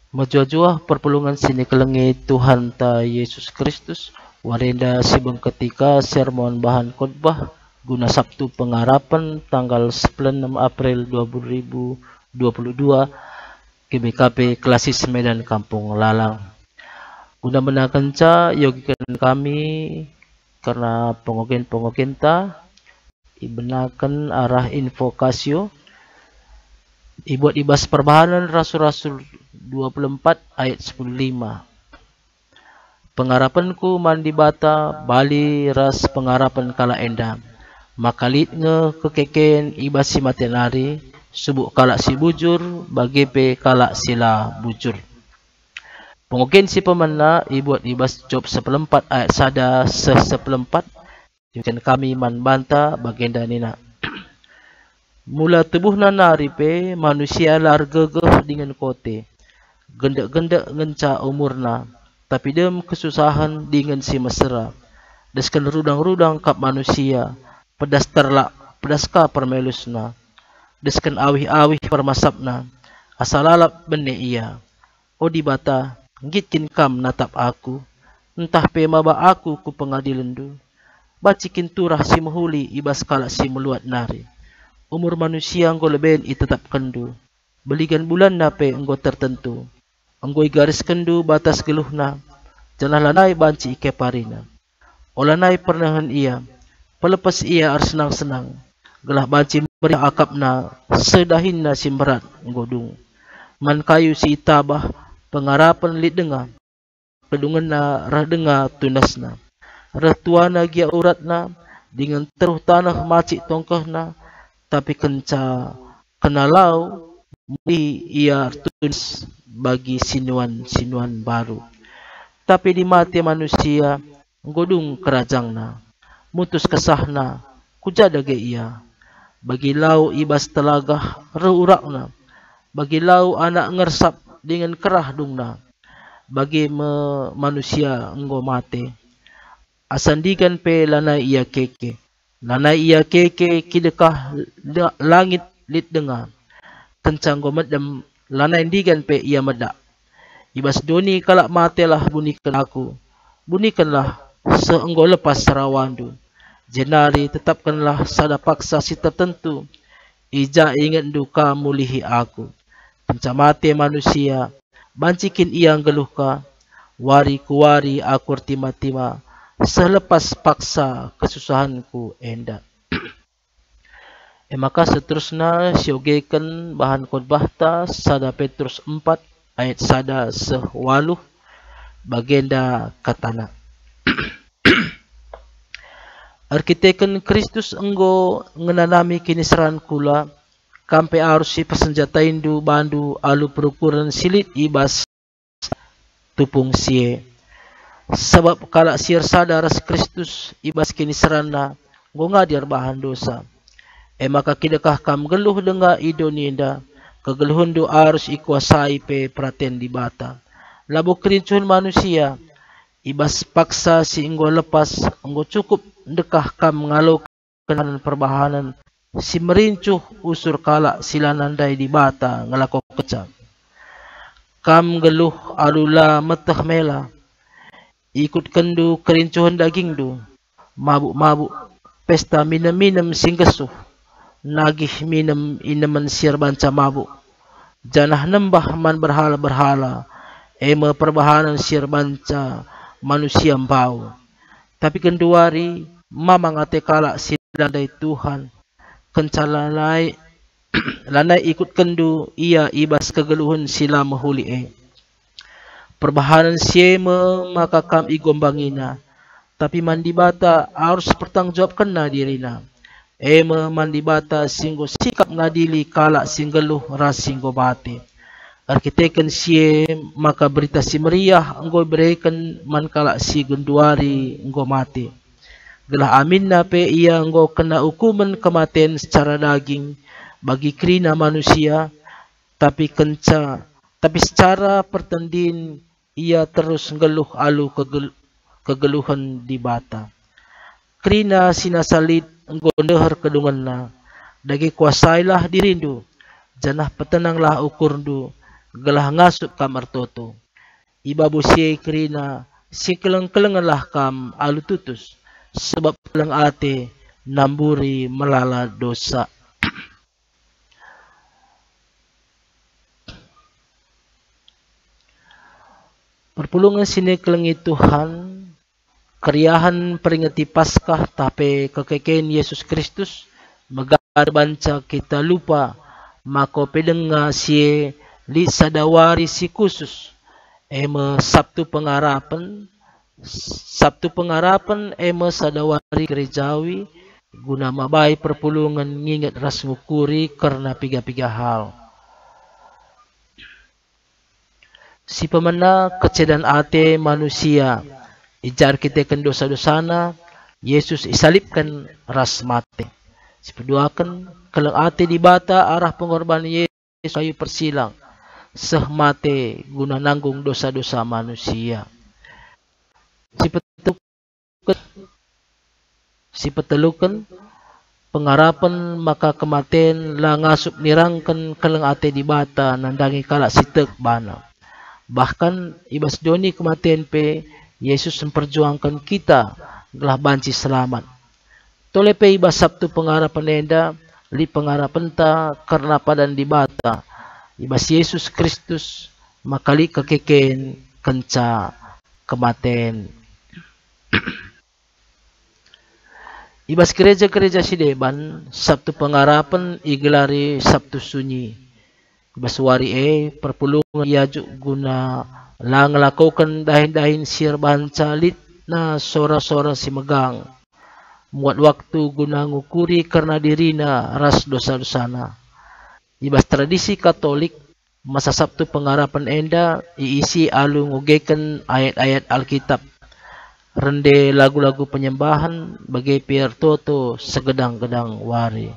Majua-jua perpulungan sini kelengi Tuhan ta Yesus Kristus, warenda sibeng ketika sermon bahan khotbah guna Sabtu Pengharapan tanggal 9 April 2022 GBKP Klasis Medan Kampung Lalang. Guna menakan ca yogikan kami karena pengogen ta ibenakan arah invokasio ibuat ibas perbahanan Rasul-Rasul 24 ayat 15. Pengharapanku mandi bata bali ras pengharapan kala enda. Makalit nge kekeken ibas si matenari subuk kala si bujur bagepe kala sila bujur. Pengogen si pemana ibuat ibas job 14 ayat sada se-14. Jika kami man banta bagenda nina. Mula tubuh nari pe manusia largegeh dengan kote. Gendak-gendak ngenca umurna. Tapi dem kesusahan dengan si mesra. Deskan rudang-rudang kap manusia. Pedas terlak, pedaska permelusna. Deskan awih-awih permasapna. Asalalap bene ia. O di bata, ngitkin kam natap aku. Entah pe maba aku ku pengadilan du. Bacikin turah si mahuli ibas kala si meluat nari. Umur manusia engkau leben itetap kendu. Beligan bulan nape engkau tertentu. Engkau garis kendu batas geluhna. Jangan lanai banci ike parina. Olanai pernahan ia. Pelepas ia ar senang-senang. Gelah banci meriak akapna. Sedahinna simberat engkau dung. Man kayu si itabah. Pengharapan lit dengar. Kedungan na rah dengar tunasna. Rah tuana gia uratna. Dengan teruh tanah macik tongkahna. Tapi kenca kenalau ia tulis bagi sinuan baru. Tapi di mati manusia godung kerajangna, mutus kesahna, kujadage ia. Bagi lau ibas telagah reurakna, bagi lau anak ngersap dengan kerah dungna. Bagi manusia enggo mate, asandikan pe lanai ia keke. Lanai ia keke kidekah langit lit dengar. Kencang gomedem lanai digan pe ia medak. Ibas doni kalak matelah bunikan aku. Bunikanlah seenggo lepas sarawandu. Jenari tetapkanlah sada paksa si tertentu. Ija ingat duka mulihi aku. Kencang mate manusia. Bancikin ia geluhka. Wari kuwari aku tima-tima. Selepas paksa kesusahanku enda. Maka seterusnya siogekan bahan khotbah ta sada Petrus 4 ayat sada se-8 bagenda katana. Arkiteken Kristus enggo ngenanami kiniseran kula kampe arus si persenjatain du bandu alu perukuran silit ibas tupung sie. Sebab kalak siar sadar Kristus ibas kini serana ngadir bahan dosa. Maka kidakah kam geluh denga idoninda kegeluhun do arus ikuasai pe praten di bata. Labu kerincuhan manusia ibas paksa si enggo lepas enggo cukup dekah kam ngalokan perbahanan si merincuh usur kalak silanandai di bata ngelako kecam. Kam geluh alula metah mela. Ikut kendu kerincuhan daging du. Mabuk-mabuk. Pesta minum-minum singgesuh. Nagih minum inaman siar banca mabuk. Janah nembah man berhala-berhala. Ema perbahanan siar banca manusia mbau. Tapi kenduari mamang ate kalak silandai Tuhan. Kencalanai lanai ikut kendu ia ibas kegeluhan sila mahuli perbahanan siema maka kam igombangina. Tapi mandi bata harus bertanggungjawab kena dirina. Ema mandi bata singgo sikap ngadili kalak singgeluh ras singgo bate. Arkiteken sie maka berita si meriah enggo berikan man kalak si genduari enggo mate. Gelah amin na pe ia enggo kena hukuman kematian secara daging bagi krina manusia. Tapi secara pertandin ia terus ngeluh alu kegeluhan di bata. Krina sinasalit enggo ndehar kedunganna. Dagi kuasailah dirindu. Janah petenanglah ukurdu. gelah ngasup kamar toto. Iba busi kerina si keleng-kelenganlah kam alu tutus, sebab keleng ate namburi melala dosa. Perpulungan sini kelengi Tuhan, keriahan peringati Paskah tapi kekeken Yesus Kristus, megar banca kita lupa, mako pedenga si li sadawari si khusus, Sabtu pengarapan sadawari gerejawi, guna mabai perpulungan ngingat ras ngukuri karena piga-piga hal. Si pemena kecedan ate manusia, ijar kita ken dosa-dosana, Yesus isalibkan ras mate. Si peduakan keleng ate dibata arah pengorbanan Yesus kayu persilang, seh mate guna nanggung dosa-dosa manusia. Si petelukan pengarapan maka kematian la ngasup nirangkan keleng ate dibata nandangi kalak sitek bana. Bahkan ibas doni kematian pe Yesus memperjuangkan kita gelah banci selamat. Tole pe ibas Sabtu pengarapan enda li pengarapan ta karena padan dibata. Ibas Yesus Kristus makali kekeken kenca kematian. Ibas gereja-gereja Sideban Sabtu pengarapan igelari Sabtu sunyi. Baswari perpulungan iajuk guna lang lakukan dahin-dahin sir bancalit na sora-sora si megang. Muat waktu guna ngukuri karena dirina ras dosa-dosana. Ibas tradisi Katolik masa Sabtu pengarapan enda iisi alu ngugekan ayat-ayat Alkitab. Rende lagu-lagu penyembahan bagi pier toto segedang-gedang wari.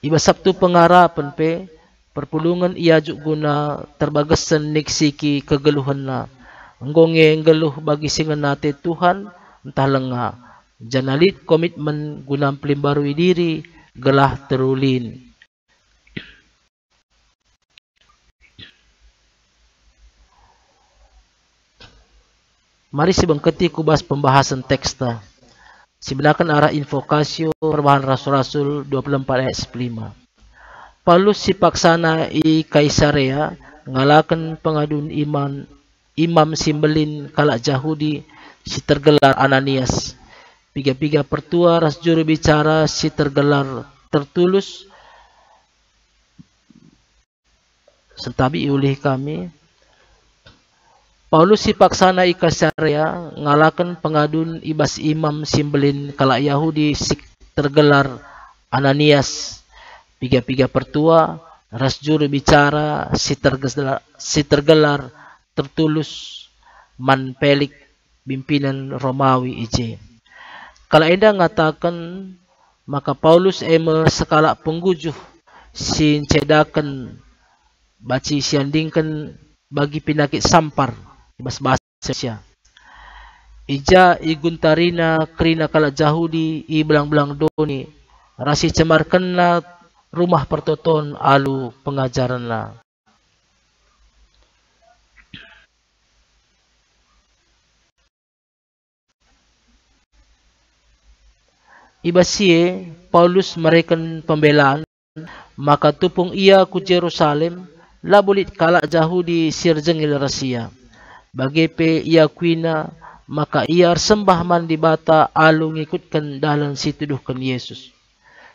Iba Sabtu pengarapan pe perpulungan iajuk guna terbagasan niksiki kegeluhan na. Enggonge geluh bagi singan nate Tuhan entah lenga. Janalit komitmen guna pelimbarui diri gelah terulin. Mari sebengketi kubas pembahasan teksta. Sebenarkan arah invokasio perbahan Rasul-Rasul 24 ayat 5. Paulus si paksana i Kaisarea ngalakan pengadun imam simbelin kalak Yahudi si tergelar Ananias. Piga-piga pertua ras juru bicara si tergelar Tertulus. Sentabi ulih kami. Paulus si paksana i Kaisarea ngalakan pengadun ibas imam simbelin kalak Yahudi si tergelar Ananias. Piga-piga pertua ras juru bicara si tergelar Tertulus man pelik pimpinan Romawi ije. Kalau enda ngatakan maka Paulus sekala penggujuh si cedakan baci siandingkan bagi penyakit sampar ibas bahasa ija iguntarina kerina kala Yahudi i belang-belang doni rasi cemarkanna rumah pertoton alu pengajaranna. Ibasie Paulus mereken pembelaan maka tupung ia ku Jerusalem labulit kalak Yahudi sirjengil rasia. Bagi pe ia kuina maka ia sembah man di bata alu ngikutkan dalam situduhkan Yesus.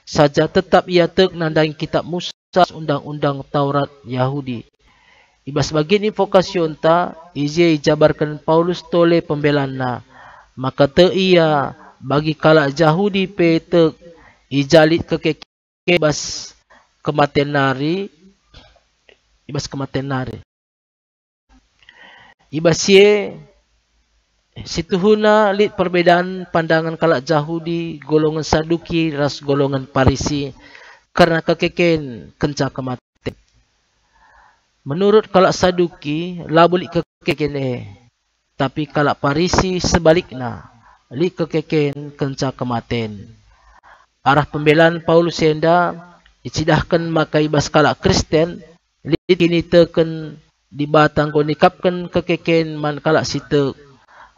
Saja tetap ia tek nandang kitab Musa undang-undang Taurat Yahudi. Ibas bagian invokasyon ta ije jabarkan Paulus tole pembelana. Maka te ia bagi kalak Yahudi pe tek ijalit kekebas kematian nari. Ibas kematian nari. Ibasie situhuna lit perbedaan pandangan kalak Yahudi golongan Saduki ras golongan Parisi karena kekeken kenca kematian. Menurut kalak Saduki labulik kekeken tapi kalak Parisi sebaliknya lit kekeken kenca kematian. Arah pembelaan Paulus enda icidahkan maka ibas kalak Kristen kini teken di batang ko nikapkan kekeken man kalak sitek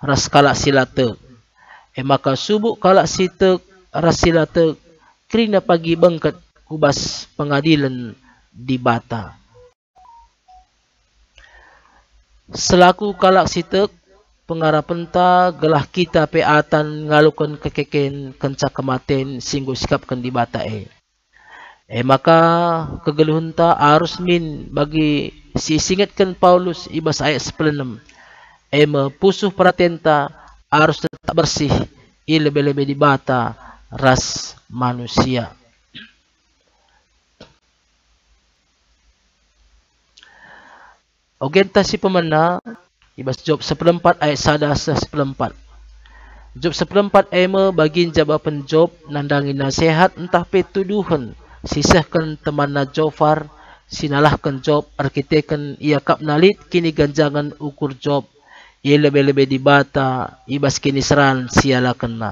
ras kalak silatek. Maka subuk kalak sitek ras silatek kerina pagi bangkat kubas pengadilan di bata. Selaku kalak sitek pengarapan ta gelah kita peatan ngalukan kekeken kenca kematen singgo sikapkan di bata maka kegeluhan ta harus min bagi si singatkan Paulus ibas ayat 16 pusuh perhatian ta harus tetap bersih lebih-lebih di bata ras manusia. Ogenta si pemana ibas Job 14 ayat 1 Job 14 bagin jawaban Job nandangi nasihat entah petuduhan sisahkan teman na Jofar sinalahkan Job arkitekan ia kap nalit kini ganjangan ukur Job ia lebih-lebih di bata ibas kini seran sialakan na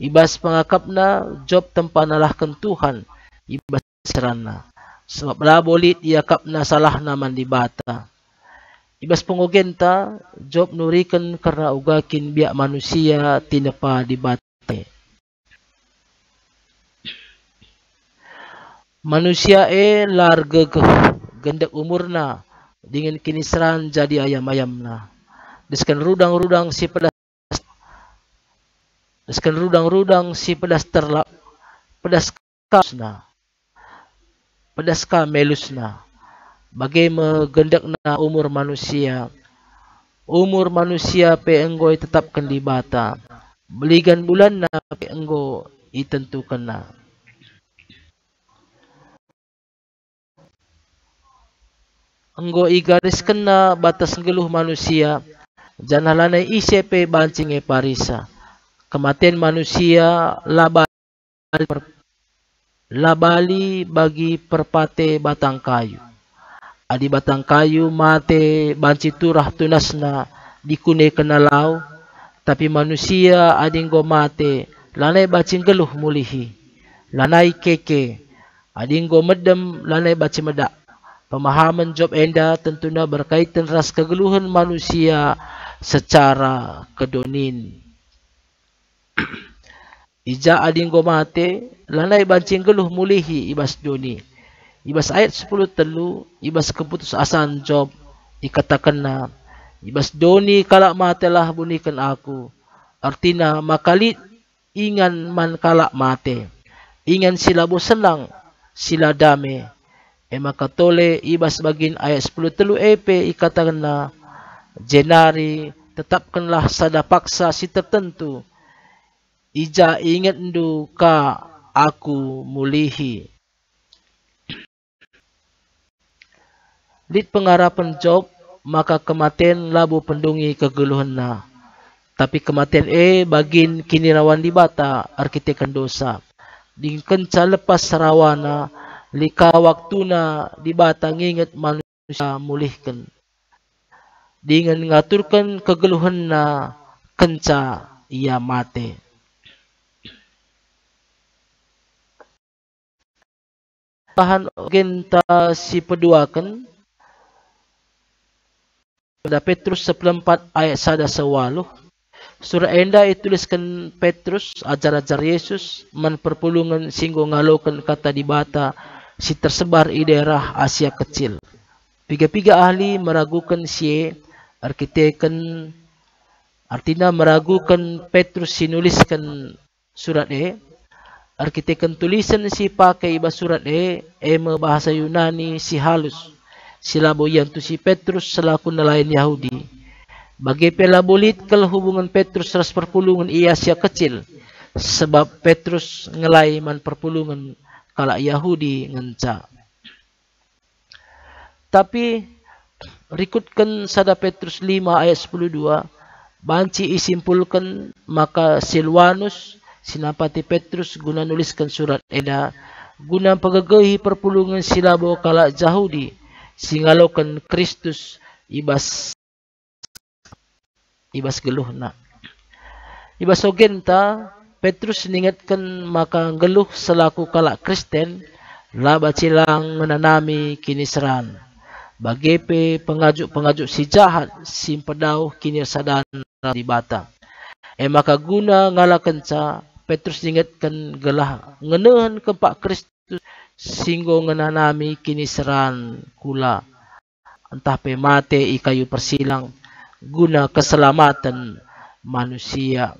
ibas pengakap na Job tempat nalahkan Tuhan ibas seran na sebab labolit ia kap na salah naman di bata. Ibas pengogenta, Job nurikan karena ugakin biak manusia tinapa di bate. Manusia larga gendak umurna dengan kiniseran jadi ayam-ayamna. Deskan rudang-rudang si pedas terlap pedas kausna. Pedas kamelusna. Bagai megendak na umur manusia pe enggo tetapkan di bata beligan bulan na pe enggo itentukan na enggo igariskan na batas geluh manusia janalanai ise pe bancing parisa kematian manusia labali bagi perpate batang kayu. Adi batang kayu mate banci turah tunasna dikune kenalau tapi manusia adinggo mate lanai bacing geluh mulihi lanai keke adinggo medem lanai baci medak. Pemahaman Job enda tentunya berkaitan ras kegeluhan manusia secara kedonin. Ija adinggo mate lanai bancing geluh mulihi ibas doni. Ibas ayat 10 telu, ibas keputusasaan Job, dikatakan na, ibas doni kalak mate lah bunikan aku. Artina makalit ingan man kalak mate. Ingan sila bo senang, sila dame. Maka tole ibas bagin ayat 10 telu ikatakan na, jenari tetapkanlah sada paksa si tertentu. Ija ingat ndu ka aku mulihi. Lit pengarapan Job, maka kematian labu pendungi kegeluhan na. Tapi kematian bagin kinirawan di bata arkitekan dosa. Dingkenca lepas sarawana, lika waktuna di bata nginget manusia mulihkan. Dengan ngaturkan kegeluhan na kenca ia mate. Tahan genta si peduakan. Pada Petrus 14 ayat 1 sewaluh. Surah enda ituliskan Petrus ajar-ajar Yesus man perpulungan singgo ngalokan kata di bata si tersebar di daerah Asia Kecil. Piga-piga ahli meragukan si arkitekan artinya meragukan Petrus sinuliskan surat arkitekan tulisan si pakai bahasa surat bahasa Yunani si halus. Silabo yang tu si Petrus selaku nelayan Yahudi. Bagi pelabolit kalau hubungan Petrus ras perpulungan ia Asia Kecil. Sebab Petrus ngelai man perpulungan kala Yahudi ngenca. Tapi rikutkan sada Petrus 5 ayat 12. Banci isimpulkan maka Silwanus sinapati Petrus guna nuliskan surat eda. Guna pagagahi perpulungan silabo kala Yahudi. Singalokan Kristus ibas geluh na. Ibas ogenta Petrus ningatkan maka geluh selaku kalak Kristen Laba cilang menanami kiniseran. Bagepe pengajuk-pengajuk si jahat simpadau kini sadan di bata. Maka guna ngalakan ca Petrus ingatkan gelah ngenehan kepak Kristus singgo ngenanami kiniseran kula. Entah pe mate i kayu persilang guna keselamatan manusia.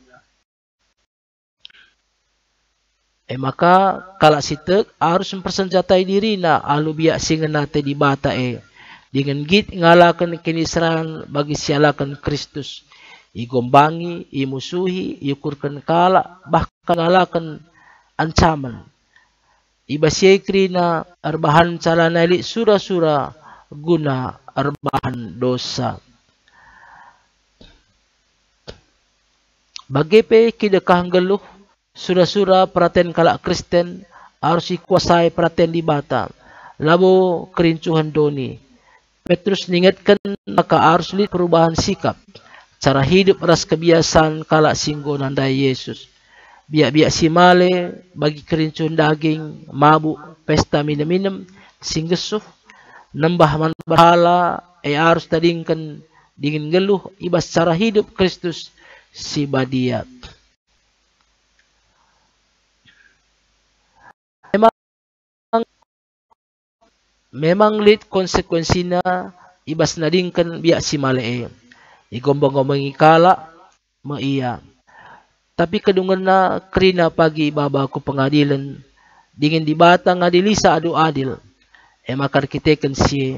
Maka kalak sitek harus mempersenjatai diri na alu biak singan nate di bata dengan git ngalakan kiniseran bagi sialakan Kristus. Igombangi, imusuhi, iukurkan kalak, bahkan ngalakan ancaman. Ibasyekri na arbahan calana ilik sura-sura guna arbahan dosa. Bagepe kidekah geluh sura-sura perhatian kalak Kristen harus dikuasai perhatian di bata. Labo kerincuhan doni. Petrus mengingatkan maka harus lihat perubahan sikap. Cara hidup ras kebiasaan kalak singgo nandai Yesus. Biak-biak si male bagi kerincuhan daging, mabuk, pesta minum-minum, singgesuh, nembah man berhala, harus tadingkan dingin geluh ibas cara hidup Kristus si badiat. Memang lid konsekuensinya ibas nadingkan biak si male igombong-gombongi kalak iya. Tapi kedungan na kerina pagi babaku pengadilan dingin di batang adilisa adu adil. Maka kita kan si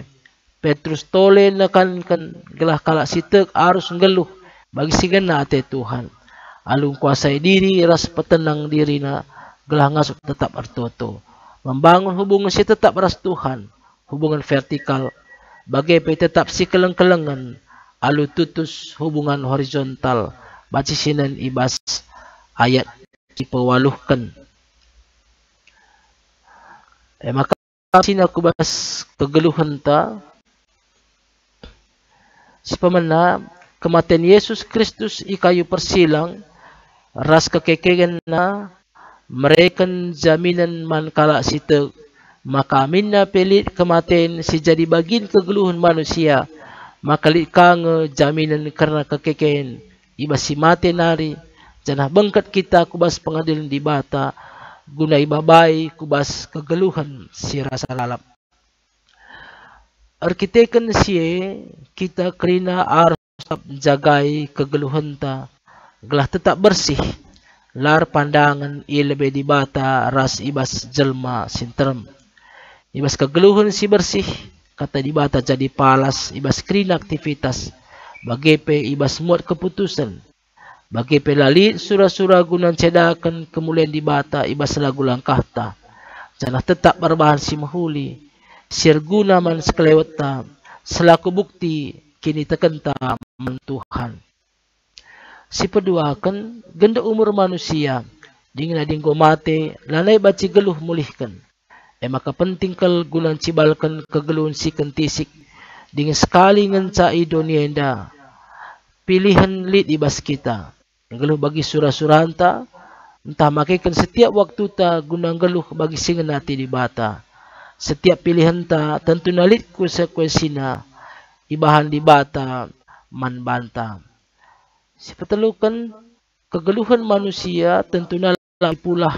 Petrus tole nakan gelah kalak sitek harus ngeluh bagi sigana ate Tuhan. Alung kuasai diri ras petenang diri na gelah ngasuk tetap artoto. Membangun hubungan si tetap ras Tuhan. Hubungan vertikal. Bagai tetap si keleng-kelengan. Alu tutus hubungan horizontal. Baca sinan ibas ayat dipewaluhkan. Maka sini aku bahas kegeluhan ta. Sepemana kematian Yesus Kristus i kayu persilang. Ras kekekengan na mereka jaminan man kalak sitek. Maka minna pelit kematian si jadi bagian kegeluhan manusia. Maka lit kange jaminan karena kekeken. Ibas si mati nari. Janah bengkat kita kubas pengadilan di bata. Guna ibabai kubas kegeluhan si rasa lalap. Arkiteken si kita kerina harus tetap jagai kegeluhan ta. Gelah tetap bersih. Lar pandangan ilebe di bata ras ibas jelma sinterem. Ibas kegeluhan si bersih. Kata di bata jadi palas. Ibas kerina aktivitas. Bagepe ibas muat keputusan. Bagepe lalit surah-surah gunan cedakan kemuliaan di bata. Ibas lagu langkah ta. Janah tetap berbahan si mahuli. Sirguna man sekelewat ta. Selaku bukti kini tekenta man Tuhan. Si peduakan genda umur manusia. Dingin adinggo mate. Lanai baci geluh mulihkan. Maka penting kal gunan cibalkan kegeluhan si kentisik. Dengan sekali ngencai dunia enda. Pilihan lit ibas kita. Geluh bagi surah-surah anta. Entah makaikan setiap waktu ta gunang geluh bagi singan hati di bata. Setiap pilihan ta tentu nalit konsekuensina. Ibahan di bata man banta. Sepetelukan kegeluhan manusia tentu nalit pula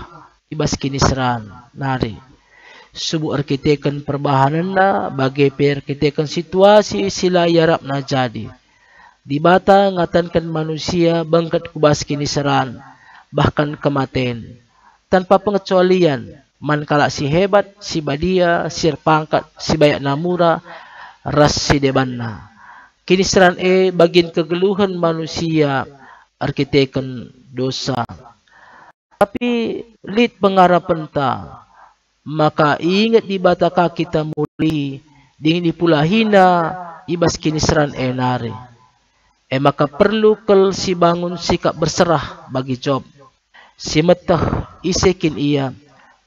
ibas kiniseran nari. Subuh arkitekan perbahanan na bagai perkitekan situasi sila yarap na jadi. Di bata ngatankan manusia bangkat kubas kiniseran, bahkan kematian. Tanpa pengecualian, man kalak si hebat, si badia, si pangkat, si bayak namura, ras si debanna. Kiniseran bagian kegeluhan manusia, arkitekan dosa. Tapi lit pengarapan ta. Maka ingat di bataka kita muli dingin pula hina ibas kiniseran nari. Maka perlu kel si bangun sikap berserah bagi Job. Si metah isekin ia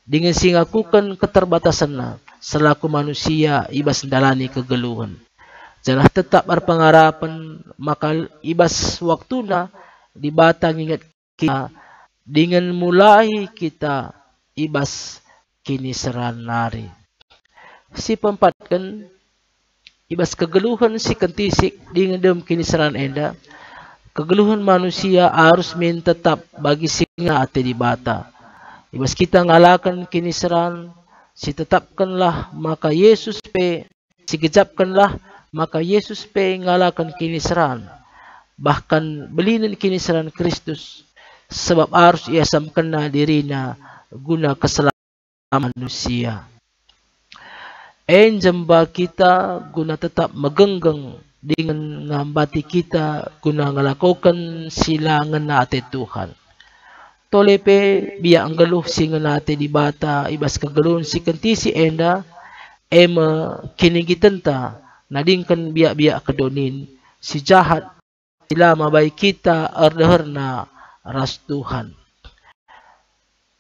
dengan si ngakukan keterbatasan selaku manusia ibas dalani kegeluhan. Jangan tetap berpengarapan maka ibas waktuna di batang ingat kita dengan mulai kita ibas kiniseran nari. Si pempatkan ibas kegeluhan si kentisik dengan dem kiniseran enda. Kegeluhan manusia harus tetap bagi singa ate di bata. Ibas kita ngalakan kiniseran, si tetapkanlah maka Yesus pe, si kejapkanlah maka Yesus pe ngalakan kiniseran. Bahkan belinan kiniseran Kristus, sebab harus ia samkena dirina guna keselamatan manusia. Jamba kita guna tetap megenggeng dengan ngambati kita guna ngelakukan silangan ate Tuhan. Tolepe biya anggeluh singa nate di bata ibas kegeluhun si kentisi enda ema kinigitenta nadingkan biya kedonin si jahat sila mabai kita erdeherna ras Tuhan.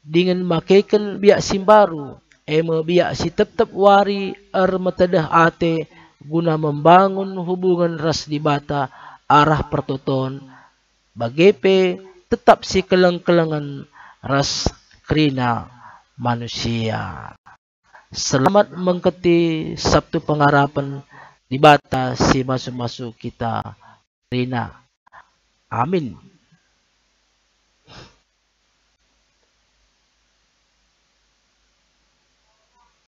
Dengan makaikan biya simbaru ema biya si tetap wari matadah ate guna membangun hubungan ras di bata arah pertoton bagepe tetap si keleng-kelengan ras krina manusia. Selamat mengketi Sabtu pengharapan di bata si masuk-masuk kita krina. Amin.